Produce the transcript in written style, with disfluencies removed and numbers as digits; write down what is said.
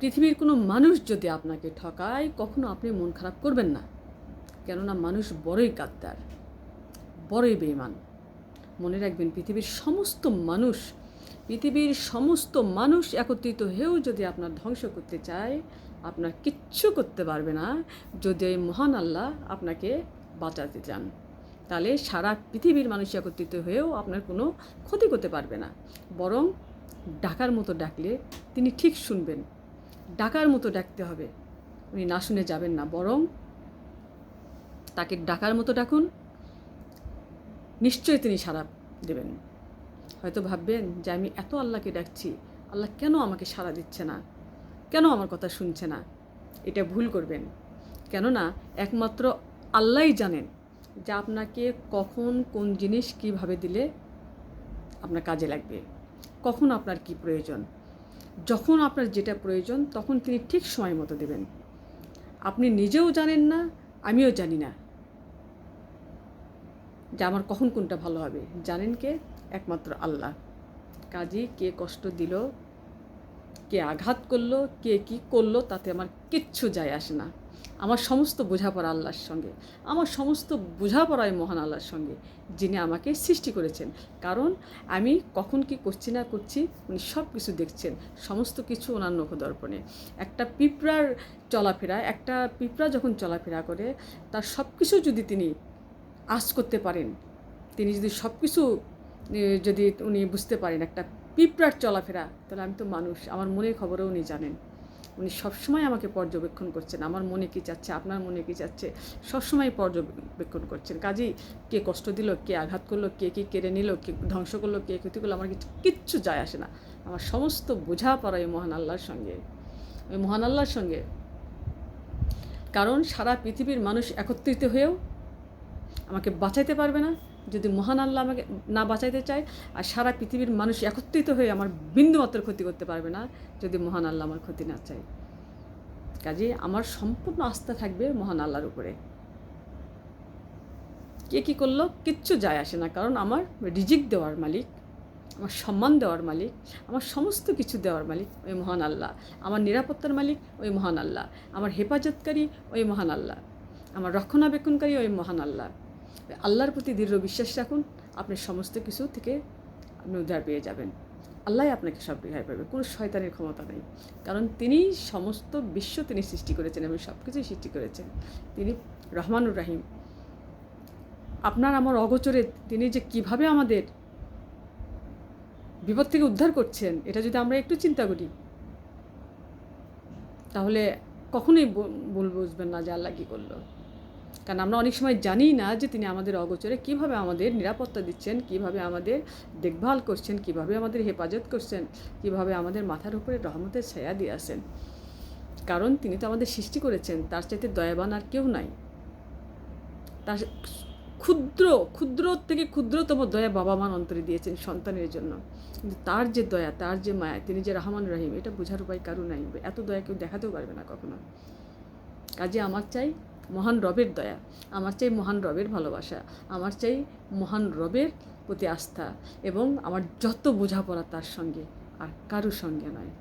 পৃথিবীর কোনো মানুষ যদি আপনাকে ঠকায় কখনো আপনি মন খারাপ করবেন না, কেননা মানুষ বড়ই গাদ্দার, বড়ই বেঈমান। মনে রাখবেন, পৃথিবীর সমস্ত মানুষ একত্রিত হয়েও যদি আপনার ধ্বংস করতে চায়, আপনার কিচ্ছু করতে পারবে না। যদি এই মহান আল্লাহ আপনাকে বাঁচাতে চান, তাহলে সারা পৃথিবীর মানুষ একত্রিত হয়েও আপনার কোনো ক্ষতি করতে পারবে না। বরং ডাকার মতো ডাকলে তিনি ঠিক শুনবেন। ডাকার মতো ডাকতে হবে, উনি না শুনে যাবেন না। বরং তাকে ডাকার মতো ডাকুন, নিশ্চয়ই তিনি সাড়া দেবেন। হয়তো ভাববেন যে আমি এত আল্লাহকে ডাকছি, আল্লাহ কেন আমাকে সাড়া দিচ্ছে না, কেন আমার কথা শুনছে না। এটা ভুল করবেন, কেননা একমাত্র আল্লাহই জানেন যে আপনাকে কখন কোন জিনিস কীভাবে দিলে আপনার কাজে লাগবে, কখন আপনার কি প্রয়োজন। যখন আপনার যেটা প্রয়োজন তখন তিনি ঠিক সময় মতো দেবেন। আপনি নিজেও জানেন না, আমিও জানি না যে আমার কখন কোনটা ভালো হবে। জানেন কে? একমাত্র আল্লাহ। কাজেই কে কষ্ট দিল, কে আঘাত করলো, কে কী করলো, তাতে আমার কিচ্ছু যায় আসে না। আমার সমস্ত বোঝাপড়া আল্লাহর সঙ্গে, আমার সমস্ত বোঝাপড়ায় মহান আল্লাহর সঙ্গে, যিনি আমাকে সৃষ্টি করেছেন। কারণ আমি কখন কি করছি না করছি উনি সব কিছু দেখছেন, সমস্ত কিছু ওনার নখদর্পণে। একটা পিঁপড়া যখন চলাফেরা করে, তার সব কিছু যদি তিনি আঁচ করতে পারেন, তিনি যদি সব কিছু যদি উনি বুঝতে পারেন একটা পিঁপড়ার চলাফেরা, তাহলে আমি তো মানুষ, আমার মনের খবরও উনি জানেন। উনি সবসময় আমাকে পর্যবেক্ষণ করছেন, আমার মনে কী চাচ্ছে, আপনার মনে কী চাচ্ছে, সবসময় পর্যবেক্ষণ করছেন। কাজেই কে কষ্ট দিল, কে আঘাত করলো, কে কী কেড়ে নিল, কে ধ্বংস করলো, কে ক্ষতি করলো, আমার কিচ্ছু যায় আসে না। আমার সমস্ত বোঝাপড়া ওই মহান আল্লাহর সঙ্গে। কারণ সারা পৃথিবীর মানুষ একত্রিত হয়েও আমাকে বাঁচাইতে পারবে না যদি মহান আল্লাহ আমাকে না বাঁচাইতে চায়, আর সারা পৃথিবীর মানুষ একত্রিত হয়ে আমার বিন্দুমাত্র ক্ষতি করতে পারবে না যদি মহান আল্লাহ আমার ক্ষতি না চায়। কাজে আমার সম্পূর্ণ আস্থা থাকবে মহান আল্লাহর উপরে। কে কী করলো কিচ্ছু যায় আসে না, কারণ আমার রিজিক দেওয়ার মালিক, আমার সম্মান দেওয়ার মালিক, আমার সমস্ত কিছু দেওয়ার মালিক ওই মহান আল্লাহ। আমার নিরাপত্তার মালিক ওই মহান আল্লাহ, আমার হেফাজতকারী ওই মহান আল্লাহ, আমার রক্ষণাবেক্ষণকারী ওই মহান আল্লাহ। আল্লাহর প্রতি দৃঢ় বিশ্বাস রাখুন, আপনি সমস্ত কিছু থেকে আপনি উদ্ধার পেয়ে যাবেন। আল্লাহ আপনাকে সব রেহাই পাবে, কোনো শয়তানের ক্ষমতা নেই। কারণ তিনি সমস্ত বিশ্ব তিনি সৃষ্টি করেছেন এবং সব কিছুই সৃষ্টি করেছেন। তিনি রহমানুর রাহিম। আপনার আমার অগোচরে তিনি যে কিভাবে আমাদের বিপদ থেকে উদ্ধার করছেন, এটা যদি আমরা একটু চিন্তা করি, তাহলে কখনোই বুঝবেন না যে আল্লাহ কী করলো। কারণ আমরা অনেক সময় জানি না যে তিনি আমাদের অগোচরে কীভাবে আমাদের নিরাপত্তা দিচ্ছেন, কীভাবে আমাদের দেখভাল করছেন, কীভাবে আমাদের হেফাজত করছেন, কীভাবে আমাদের মাথার উপরে রহমতের ছায়া দিয়ে আসেন। কারণ তিনি তো আমাদের সৃষ্টি করেছেন, তার চাইতে দয়াবান আর কেউ নাই। তার ক্ষুদ্র থেকে ক্ষুদ্রতম দয়া বাবা মার অন্তরে দিয়েছেন সন্তানের জন্য। কিন্তু তার যে দয়া, তার যে মায়া, তিনি যে রহমান রহিম, এটা বোঝার উপায় কারো নাই। এত দয়া কেউ দেখাতেও পারবে না কখনো। কাজে আমার চাই মহান রবের দয়া, আমার চাই মহান রবের ভালোবাসা, আমার চাই মহান রবের প্রতি আস্থা, এবং আমার যত বোঝাপড়া তার সঙ্গে, আর কারোর সঙ্গে নয়।